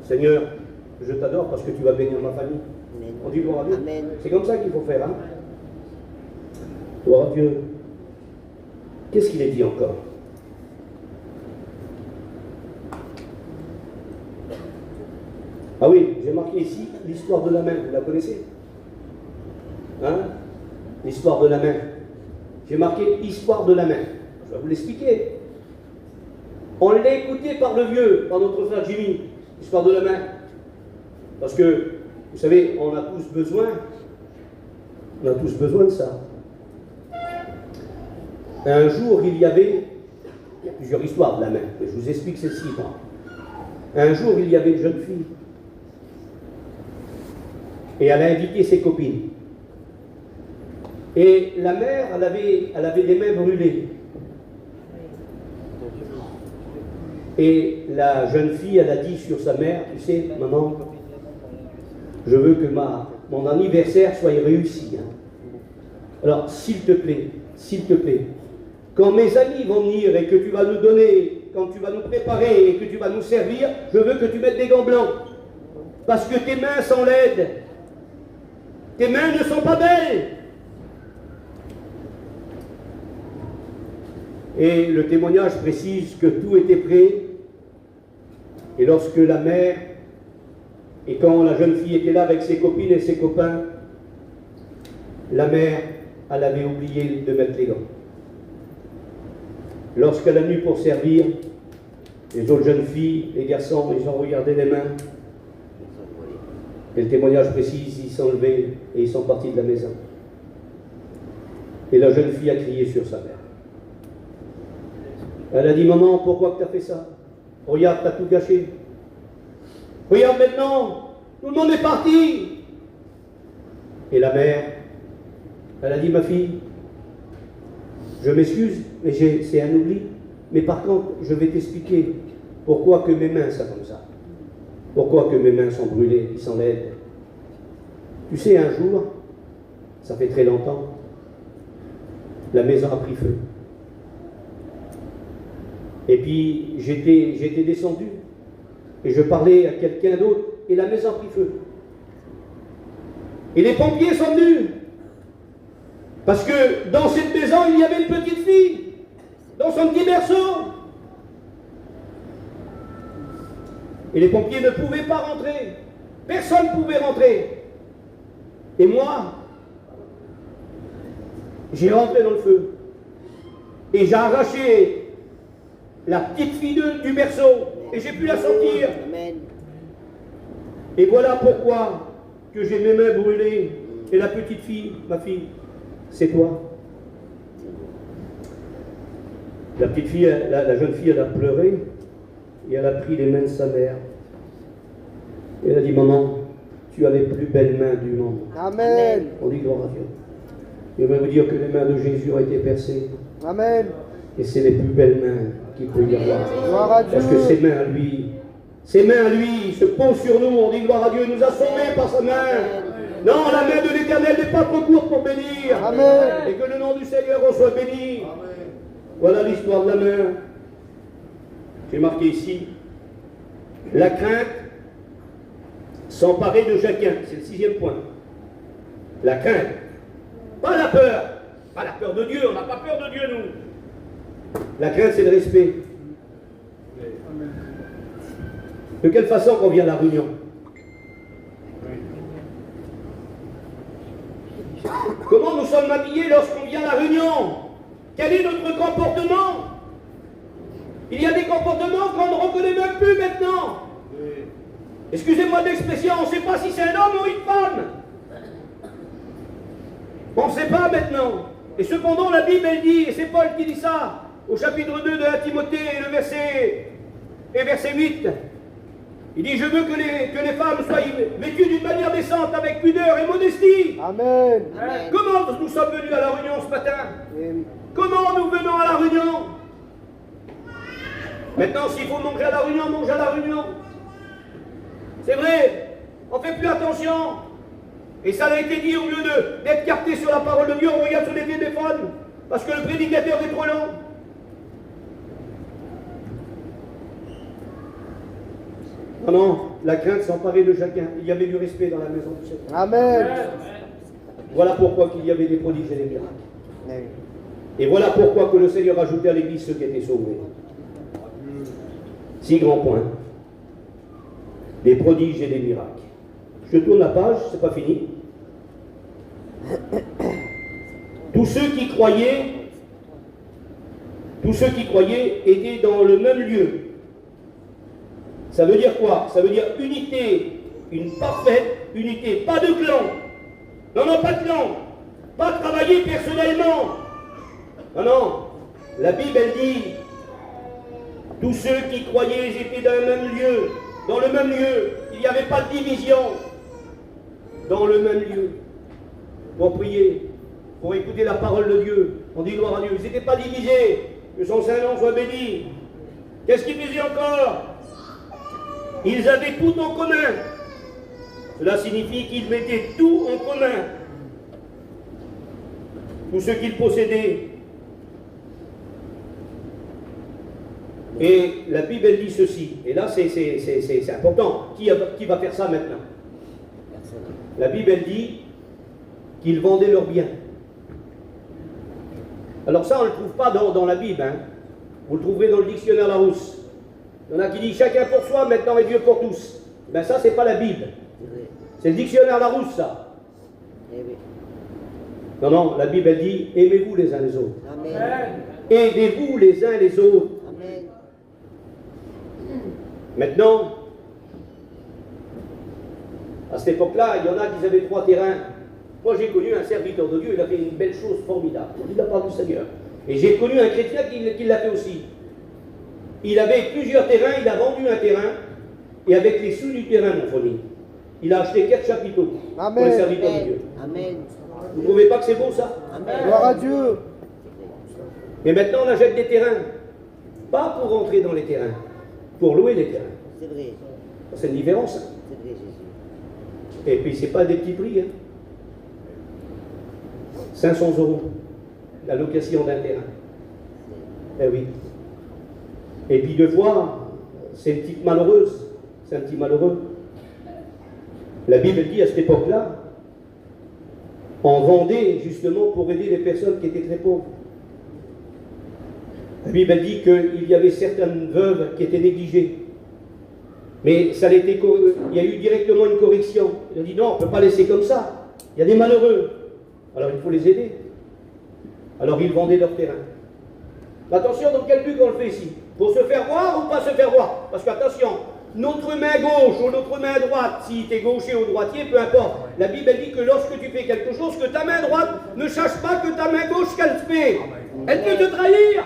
Seigneur, je t'adore parce que tu vas bénir ma famille. Amen. On dit gloire à Dieu. Amen. C'est comme ça qu'il faut faire. Hein? Gloire à Dieu. Qu'est-ce qu'il est dit encore? Ah oui, j'ai marqué ici l'histoire de la main. Vous la connaissez? Hein? L'histoire de la main. J'ai marqué histoire de la main. Je vais vous l'expliquer. On l'a écouté par le vieux, par notre frère Jimmy, l'histoire de la main. Parce que, vous savez, on a tous besoin de ça. Un jour, il y a plusieurs histoires de la main, mais je vous explique celle-ci. Un jour, il y avait une jeune fille. Et elle a invité ses copines. Et la mère, elle avait les mains brûlées. Et la jeune fille, elle a dit sur sa mère, tu sais, maman, je veux que mon anniversaire soit réussi. Hein. Alors, s'il te plaît, quand mes amis vont venir et que tu vas nous donner, quand tu vas nous préparer et que tu vas nous servir, je veux que tu mettes des gants blancs. Parce que tes mains sont laides. Tes mains ne sont pas belles. Et le témoignage précise que tout était prêt. Et lorsque la mère, et quand la jeune fille était là avec ses copines et ses copains, la mère, elle avait oublié de mettre les gants. Lorsqu'elle a venu pour servir, les autres jeunes filles, les garçons, ils ont regardé les mains. Et le témoignage précise, ils sont levés et ils sont partis de la maison. Et la jeune fille a crié sur sa mère. Elle a dit, maman, pourquoi tu as fait ça? Regarde, tu as tout gâché. Regarde maintenant, tout le monde est parti. Et la mère, elle a dit, ma fille, je m'excuse, mais c'est un oubli. Mais par contre, je vais t'expliquer pourquoi que mes mains sont comme ça. Pourquoi que mes mains sont brûlées, qui sont laides. Tu sais, un jour, ça fait très longtemps, la maison a pris feu. Et puis j'étais descendu et je parlais à quelqu'un d'autre et la maison a pris feu. Et les pompiers sont venus parce que dans cette maison il y avait une petite fille dans son petit berceau. Et les pompiers ne pouvaient pas rentrer. Personne ne pouvait rentrer. Et moi, j'ai rentré dans le feu. Et j'ai arraché la petite fille du berceau. Et j'ai pu la sortir. Amen. Et voilà pourquoi que j'ai mes mains brûlées. Et la petite fille, ma fille, c'est toi. La petite fille, la jeune fille, elle a pleuré. Et elle a pris les mains de sa mère. Et elle a dit, maman, tu as les plus belles mains du monde. Amen. On dit gloire à Dieu. Je vais vous dire que les mains de Jésus ont été percées. Amen. Et c'est les plus belles mains qu'il peut y avoir. Gloire à Dieu. Parce que ses mains à lui se posent sur nous. On dit gloire à Dieu, il nous a sauvés par sa main. Non, la main de l'Éternel n'est pas trop courte pour bénir. Amen. Et que le nom du Seigneur en soit béni. Voilà l'histoire de la main. J'ai marqué ici, la crainte s'emparer de chacun. C'est le 6e point. La crainte. Pas la peur. Pas la peur de Dieu. On n'a pas peur de Dieu, nous. La crainte, c'est le respect. De quelle façon qu'on vient à la réunion? Comment nous sommes habillés lorsqu'on vient à la réunion? Quel est notre comportement? Il y a des comportements qu'on ne reconnaît même plus maintenant. Excusez-moi de l'expression, on ne sait pas si c'est un homme ou une femme. On ne sait pas maintenant. Et cependant, la Bible, elle dit, et c'est Paul qui dit ça, au chapitre 2 de la Timothée, verset 8. Il dit, je veux que les femmes soient vêtues d'une manière décente, avec pudeur et modestie. Amen. Comment nous sommes venus à la réunion ce matin? Comment nous venons à la réunion? Maintenant, s'il faut manger à la réunion, mange à la réunion. C'est vrai, on ne fait plus attention. Et ça a été dit, au lieu d'être capté sur la parole de Dieu, on regarde sur les téléphones, parce que le prédicateur est trop long. Non, non, la crainte s'emparait de chacun. Il y avait du respect dans la maison du Seigneur. Amen. Voilà pourquoi qu'il y avait des prodiges et des miracles. Et voilà pourquoi que le Seigneur ajoutait à l'Église ceux qui étaient sauvés. 6 grands points. Des prodiges et des miracles. Je tourne la page, c'est pas fini. Tous ceux qui croyaient étaient dans le même lieu. Ça veut dire quoi? Ça veut dire unité, une parfaite unité, pas de clan. Non, non, pas de clan. Pas travailler personnellement. Non, non. La Bible, elle dit, tous ceux qui croyaient étaient dans le même lieu. Dans le même lieu. Il n'y avait pas de division. Dans le même lieu. Pour prier, pour écouter la parole de Dieu. On dit gloire à Dieu. Ils n'étaient pas divisés. Que son Saint-Nom soit béni. Qu'est-ce qu'ils faisaient encore? Ils avaient tout en commun. Cela signifie qu'ils mettaient tout en commun. Tout ce qu'ils possédaient. Et la Bible, elle dit ceci. Et là, c'est important. Qui va faire ça maintenant? La Bible, elle dit qu'ils vendaient leurs biens. Alors ça, on ne le trouve pas dans la Bible. Hein. Vous le trouverez dans le dictionnaire Larousse. Il y en a qui disent chacun pour soi, maintenant et Dieu pour tous. Ben ça, c'est pas la Bible. C'est le dictionnaire Larousse, ça. Non, non, la Bible, elle dit aimez-vous les uns les autres. Amen. Aidez-vous les uns les autres. Amen. Maintenant, à cette époque-là, il y en a qui avaient 3 terrains. Moi, j'ai connu un serviteur de Dieu, il a fait une belle chose formidable. On dit la parole du Seigneur. Et j'ai connu un chrétien qui l'a fait aussi. Il avait plusieurs terrains, il a vendu un terrain, et avec les sous du terrain, mon frère, il a acheté 4 chapiteaux pour les serviteurs de Dieu. Amen. Vous ne trouvez pas que c'est beau ça? Amen. Gloire à Dieu. Mais maintenant, on achète des terrains. Pas pour rentrer dans les terrains, pour louer les terrains. C'est vrai. C'est une différence. Hein. C'est vrai, Jésus. Et puis, c'est pas des petits prix. Hein. 500 €. la location d'un terrain. Eh oui. Et puis deux fois, c'est une petite malheureuse, c'est un petit malheureux. La Bible dit à cette époque-là, on vendait justement pour aider les personnes qui étaient très pauvres. La Bible dit qu'il y avait certaines veuves qui étaient négligées. Mais il y a eu directement une correction. Il a dit non, on ne peut pas laisser comme ça. Il y a des malheureux. Alors il faut les aider. Alors ils vendaient leur terrain. Attention, dans quel but on le fait ici? Pour se faire voir ou pas se faire voir? Parce qu'attention, notre main gauche ou notre main droite, si tu es gaucher ou droitier, peu importe. La Bible dit que lorsque tu fais quelque chose, que ta main droite ne sache pas que ta main gauche qu'elle fait. Elle peut te trahir.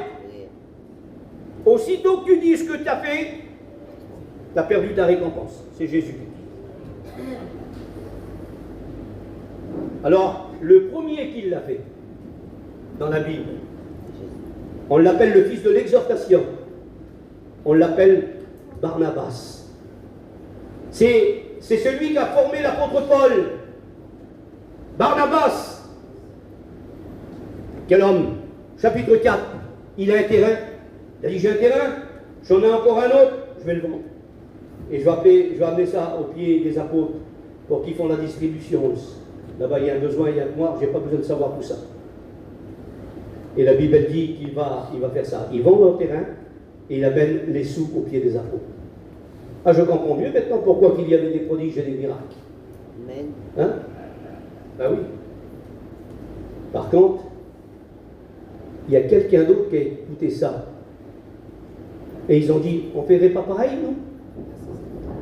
Aussitôt que tu dis ce que tu as fait, tu as perdu ta récompense. C'est Jésus. Alors, le premier qui l'a fait dans la Bible, on l'appelle le fils de l'exhortation. On l'appelle Barnabas. C'est celui qui a formé l'apôtre Paul. Barnabas. Quel homme? Chapitre 4. Il a un terrain. Il a dit j'ai un terrain, j'en ai encore un autre, je vais le vendre. Et je vais amener ça aux pieds des apôtres pour qu'ils font la distribution. Là-bas, il y a un besoin, il y a moi, je n'ai pas besoin de savoir tout ça. Et la Bible dit qu'il va faire ça. Il vend leur terrain et il amène les sous aux pieds des apôtres. Ah, je comprends mieux maintenant pourquoi qu'il y avait des prodiges et des miracles. Amen. Hein? Ben oui. Par contre, il y a quelqu'un d'autre qui a écouté ça. Et ils ont dit, on ne ferait pas pareil, non?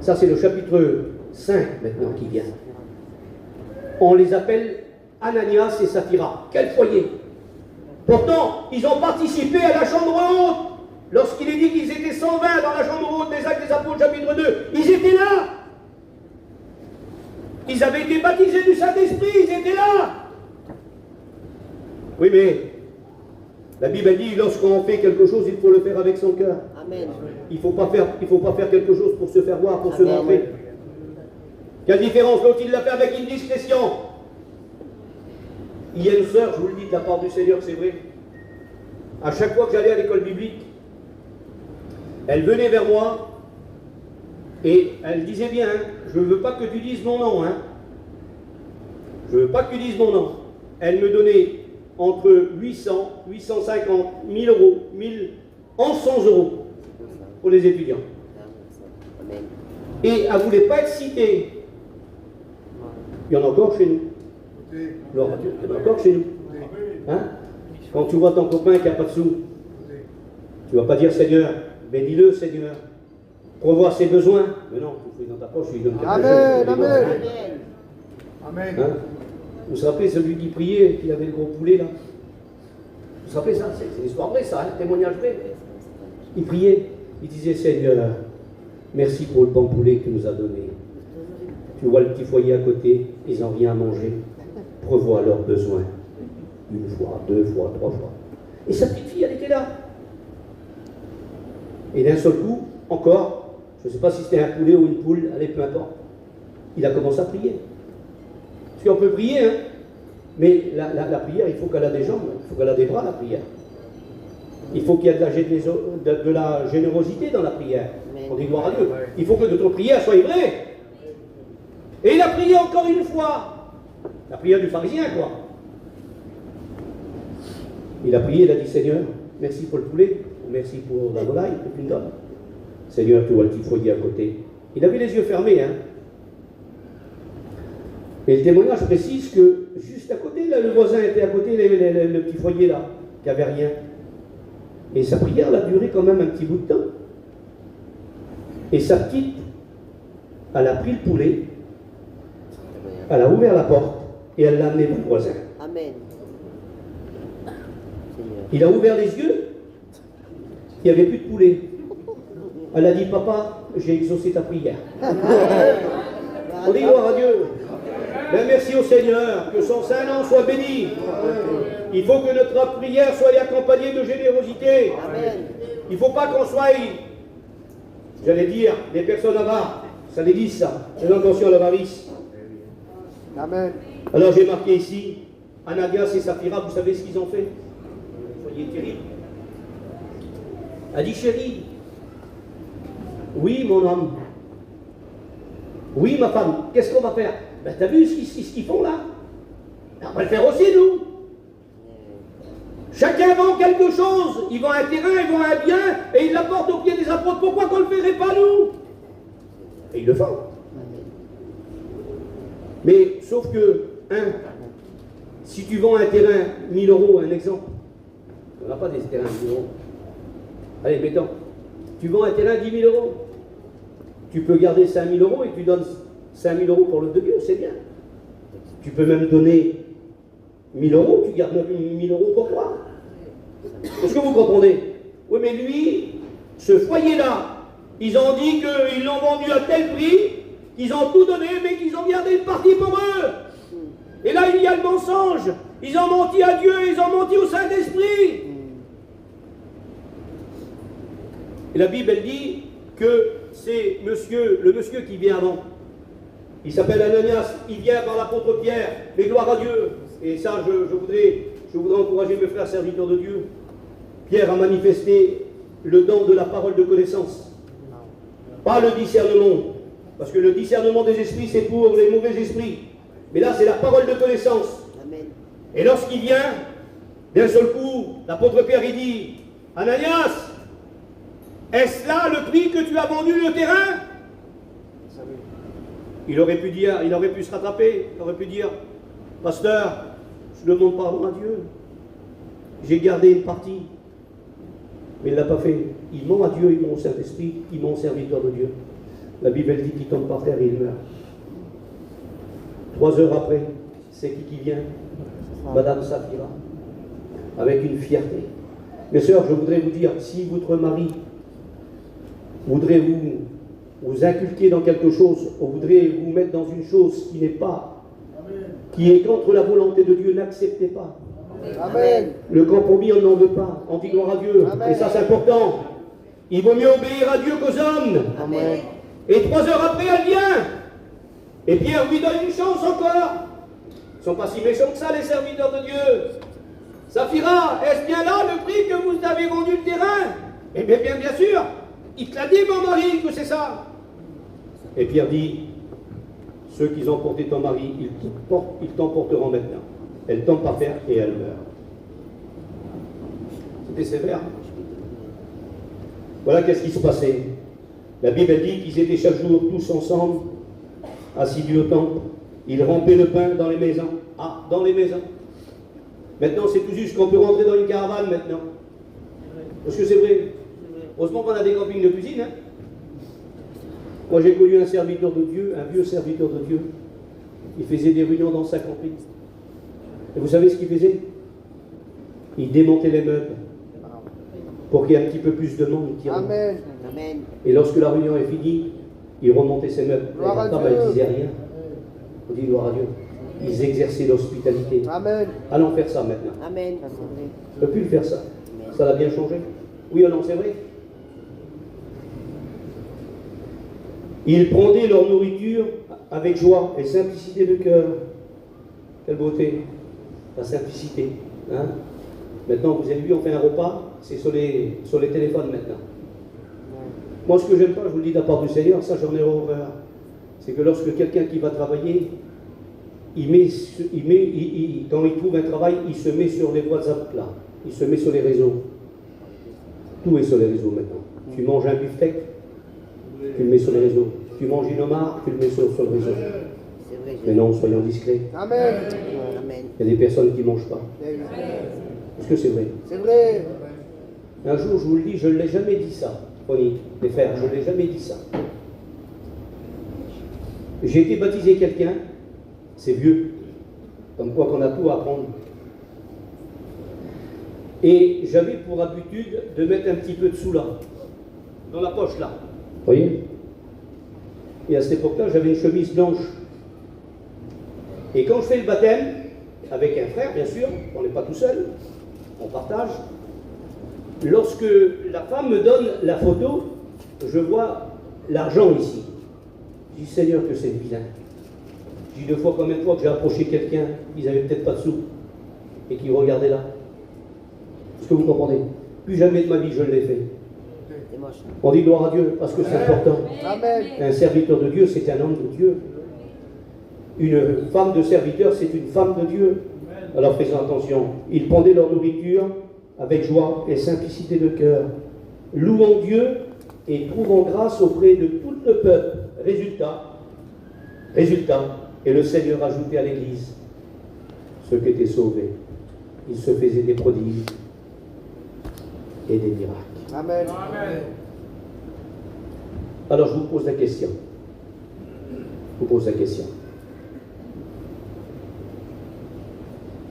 Ça, c'est le chapitre 5 maintenant qui vient. On les appelle Ananias et Saphira. Quel foyer! Pourtant, ils ont participé à la chambre haute. Lorsqu'il est dit qu'ils étaient 120 dans la chambre haute des Actes des Apôtres, chapitre 2, ils étaient là. Ils avaient été baptisés du Saint-Esprit, ils étaient là. Oui, mais la Bible dit, lorsqu'on fait quelque chose, il faut le faire avec son cœur. Amen. Il ne faut pas faire quelque chose pour se faire voir, pour se montrer. Quelle différence? L'autre, il l'a fait avec une discrétion. Il y a une sœur, je vous le dis de la part du Seigneur, c'est vrai. À chaque fois que j'allais à l'école biblique, elle venait vers moi et elle disait bien, hein, je ne veux pas que tu dises mon nom. Hein. Je ne veux pas que tu dises mon nom. Elle me donnait entre 800, 850, 1000 euros, 1000, 1100 euros pour les étudiants. Amen. Et elle ne voulait pas être citée. Il y en a encore chez nous. Gloire à Dieu, il y en a encore chez nous. Hein? Quand tu vois ton copain qui n'a pas de sous, tu ne vas pas dire Seigneur, bénis-le Seigneur, pourvoir ses besoins. Mais non, tu fais dans ta poche, il donne quelque chose. Amen, amen. Amen. Hein? Vous vous rappelez celui qui priait, qui avait le gros poulet là? Vous vous rappelez ça? C'est une histoire vraie ça, un témoignage vrai. Il priait, il disait Seigneur, merci pour le bon poulet que tu nous as donné. Tu vois le petit foyer à côté, ils n'ont rien à manger. Prévois leurs besoins. Une fois, deux fois, trois fois. Et sa petite fille, elle était là. Et d'un seul coup, encore, je ne sais pas si c'était un poulet ou une poule, allez, peu importe. Il a commencé à prier. Parce qu'on peut prier, hein. Mais la prière, il faut qu'elle ait des jambes, il faut qu'elle ait des bras, la prière. Il faut qu'il y ait de la générosité dans la prière. On dit gloire à Dieu. Il faut que notre prière soit vraie. Et il a prié encore une fois. La prière du pharisien, quoi. Il a prié, il a dit Seigneur, merci pour le poulet, merci pour la volaille que tu me donnes. Seigneur, tu vois le petit foyer à côté. Il avait les yeux fermés, hein. Et le témoignage précise que juste à côté, là, le voisin était à côté, le petit foyer là, qui n'avait rien. Et sa prière, elle a duré quand même un petit bout de temps. Et sa petite, elle a pris le poulet, elle a ouvert la porte et elle l'a amené pour le voisin. Amen. Il a ouvert les yeux, il n'y avait plus de poulet. Elle a dit, papa, j'ai exaucé ta prière. On dit gloire à Dieu. Ben, merci au Seigneur, que son Saint-Nom soit béni. Il faut que notre prière soit accompagnée de générosité. Amen. Il ne faut pas qu'on soit, j'allais dire, des personnes avares. Ça les dit ça. Fais attention à l'avarice. Amen. Alors j'ai marqué ici, Ananias et Saphira, vous savez ce qu'ils ont fait? il est terrible. Elle dit, chérie, oui, mon homme, oui, ma femme, qu'est-ce qu'on va faire? Ben, t'as vu ce qu'ils font là? On va le faire aussi, nous. Chacun vend quelque chose, ils vendent un terrain, ils vendent un bien, et ils l'apportent au pied des apôtres. Pourquoi qu'on ne le ferait pas, nous? Et ils le font. Mais, sauf que, si tu vends un terrain 1000 euros, un exemple, on n'a pas des terrains 1000 euros. Allez, mettons, tu vends un terrain 10 000 euros. Tu peux garder 5 000 euros et tu donnes 5 000 euros pour l'œuvre de Dieu, c'est bien. Tu peux même donner 1 000 euros, tu gardes 1 000 euros pour toi. Est-ce que vous comprenez? Oui, mais lui, ce foyer-là, ils ont dit qu'ils l'ont vendu à tel prix, qu'ils ont tout donné, mais qu'ils ont gardé une partie pour eux. Et là, il y a le mensonge. Ils ont menti à Dieu, ils ont menti au Saint-Esprit. Et la Bible, elle dit que c'est le monsieur qui vient avant. Il s'appelle Ananias, il vient par l'apôtre Pierre, mais gloire à Dieu. Et ça, je voudrais encourager mes frères serviteurs de Dieu. Pierre a manifesté le don de la parole de connaissance. Pas le discernement. Parce que le discernement des esprits, c'est pour les mauvais esprits. Mais là, c'est la parole de connaissance. Amen. Et lorsqu'il vient, d'un seul coup, l'apôtre Pierre, il dit, Ananias, est-ce là le prix que tu as vendu le terrain? Il aurait pu dire, il aurait pu se rattraper, il aurait pu dire, pasteur, je demande pardon à Dieu. J'ai gardé une partie. Mais il ne l'a pas fait. Il ment à Dieu, il ment au Saint-Esprit, il ment au serviteur de Dieu. La Bible elle dit qu'il tombe par terre et il meurt. 3 heures après, c'est qui vient? Madame Saphira, avec une fierté. Mes sœurs, je voudrais vous dire, si votre mari voudrait vous inculquer dans quelque chose, ou voudrait vous mettre dans une chose qui n'est pas, qui est contre la volonté de Dieu, n'acceptez pas. Amen. Le compromis, on n'en veut pas. On dit gloire à Dieu. Amen. Et ça, c'est important. Il vaut mieux obéir à Dieu qu'aux hommes. Amen. Et 3 heures après, elle vient. Et Pierre lui donne une chance encore. Ils ne sont pas si méchants que ça, les serviteurs de Dieu. Saphira, est-ce bien là le prix que vous avez vendu le terrain? Eh bien, bien sûr. Il te l'a dit, mon mari, que c'est ça. Et Pierre dit, ceux qui ont porté ton mari, ils t'emporteront maintenant. Elle tombe par terre et elle meurt. C'était sévère. Voilà qu'est-ce qui se passait. La Bible dit qu'ils étaient chaque jour tous ensemble, assidus au temple. Ils rompaient le pain dans les maisons. Ah, dans les maisons. Maintenant, c'est tout juste qu'on peut rentrer dans une caravane maintenant. Parce que c'est vrai. Heureusement qu'on a des campings de cuisine. Hein. Moi, j'ai connu un serviteur de Dieu, un vieux serviteur de Dieu. Il faisait des réunions dans sa camping. Et vous savez ce qu'il faisait? Il démontait les meubles pour qu'il y ait un petit peu plus de monde qui rentre. Amen. Amen. Et lorsque la réunion est finie, il remontait ses meubles. Et la femme, elle ne disait rien. On dit gloire à Dieu. Ils exerçaient l'hospitalité. Amen. Allons faire ça maintenant. Amen. On ne peut plus faire ça. Ça l'a bien changé. Oui ou non, c'est vrai. Ils prenaient leur nourriture avec joie et simplicité de cœur. Quelle beauté. La simplicité. Hein? Maintenant, vous avez vu, on fait un repas, c'est sur les téléphones maintenant. Moi, ce que j'aime pas, je vous le dis de la part du Seigneur, ça j'en ai horreur. C'est que lorsque quelqu'un qui va travailler, quand il trouve un travail, il se met sur les WhatsApp là. Il se met sur les réseaux. Tout est sur les réseaux maintenant. Tu manges un beefsteak, tu le mets sur les réseaux. Tu manges une homard, tu le mets sur le réseau. Mais non, soyons discrets. Amen. Il y a des personnes qui ne mangent pas. Est-ce que c'est vrai? C'est vrai. Un jour, je vous le dis, je ne l'ai jamais dit ça, Ronnie, les frères, je ne l'ai jamais dit ça. J'ai été baptisé quelqu'un, c'est vieux, comme quoi qu'on a tout à apprendre. Et j'avais pour habitude de mettre un petit peu de sous là, dans la poche là. Vous voyez? Et à cette époque-là, j'avais une chemise blanche. Et quand je fais le baptême, avec un frère, bien sûr, on n'est pas tout seul, on partage. Lorsque la femme me donne la photo, je vois l'argent ici. Je dis, Seigneur, que c'est vilain. Je dis 2 fois combien de fois que j'ai approché quelqu'un, ils n'avaient peut-être pas de sous, et qui regardait là. Est-ce que vous comprenez? Plus jamais de ma vie je l'ai fait. C'est moche. On dit gloire à Dieu parce que c'est important. Amen. Un serviteur de Dieu, c'est un homme de Dieu. Une femme de serviteur, c'est une femme de Dieu. Alors faites attention. Ils prenaient leur nourriture avec joie et simplicité de cœur, louant Dieu et trouvant grâce auprès de tout le peuple. Résultat, et le Seigneur ajoutait à l'Église ceux qui étaient sauvés. Il se faisait des prodiges et des miracles. Amen. Alors je vous pose la question.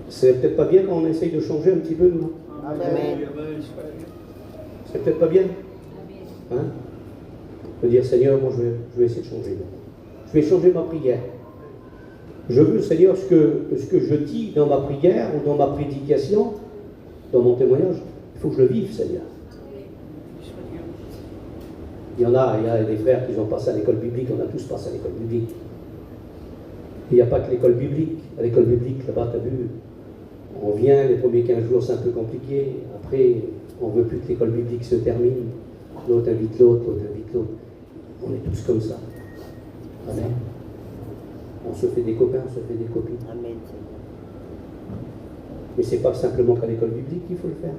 C'est peut-être pas bien quand on essaye de changer un petit peu, nous. Amen. C'est peut-être pas bien. Hein? De dire, Seigneur, moi je vais essayer de changer. Je vais changer ma prière. Je veux, Seigneur, ce que je dis dans ma prière ou dans ma prédication, dans mon témoignage, il faut que je le vive, Seigneur. Il y a des frères qui ont passé à l'école biblique, on a tous passé à l'école biblique. Il n'y a pas que l'école biblique. À l'école biblique, là-bas, tu as vu, on vient, les premiers 15 jours, c'est un peu compliqué. Après, on ne veut plus que l'école biblique se termine. L'autre invite l'autre, l'autre invite l'autre. On est tous comme ça. Amen. On se fait des copains, on se fait des copines. Amen. Mais ce n'est pas simplement qu'à l'école biblique qu'il faut le faire.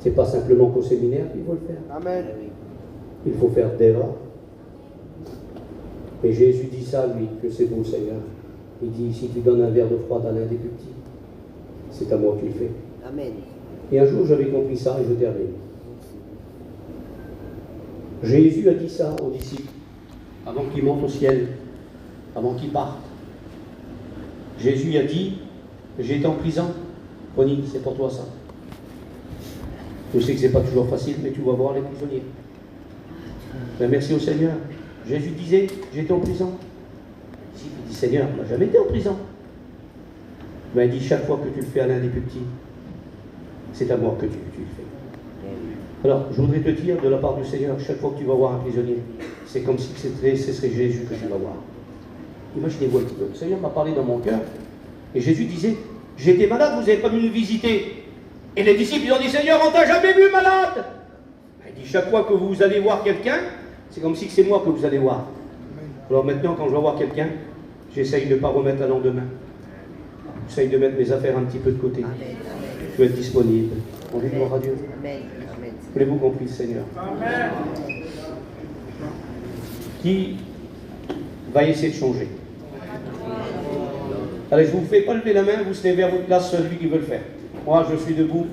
Ce n'est pas simplement qu'au séminaire qu'il faut le faire. Amen. Il faut faire dehors. Et Jésus dit ça, lui, que c'est beau, Seigneur. Il dit, si tu donnes un verre de froid à l'un des plus petits, c'est à moi que tu le fais. Amen. Et un jour, j'avais compris ça et je termine. Jésus a dit ça aux disciples, avant qu'ils montent au ciel, avant qu'ils partent. Jésus a dit, j'étais en prison. Ronnie, c'est pour toi ça. Je sais que ce n'est pas toujours facile, mais tu vas voir les prisonniers. Ben, merci au Seigneur. Jésus disait, j'étais en prison. Il dit, Seigneur, on n'a jamais été en prison. Ben, il dit, chaque fois que tu le fais à l'un des plus petits, c'est à moi que tu le fais. Alors, je voudrais te dire, de la part du Seigneur, chaque fois que tu vas voir un prisonnier, c'est comme si ce serait Jésus que tu vas voir. Imaginez-vous un petit peu. Le Seigneur m'a parlé dans mon cœur, et Jésus disait, j'étais malade, vous n'avez pas venu me visiter. Et les disciples, ils ont dit, Seigneur, on t'a jamais vu malade. Il dit, chaque fois que vous allez voir quelqu'un, c'est comme si c'est moi que vous allez voir. Alors maintenant, quand je vais voir quelqu'un, j'essaye de ne pas remettre un lendemain. J'essaye de mettre mes affaires un petit peu de côté. Je veux être disponible. On dit gloire à Dieu. Amen. Voulez-vous qu'on prie le Seigneur? Amen. Qui va essayer de changer? Allez, je ne vous fais pas lever la main, vous se levez à votre place, celui qui veut le faire. Moi, je suis debout.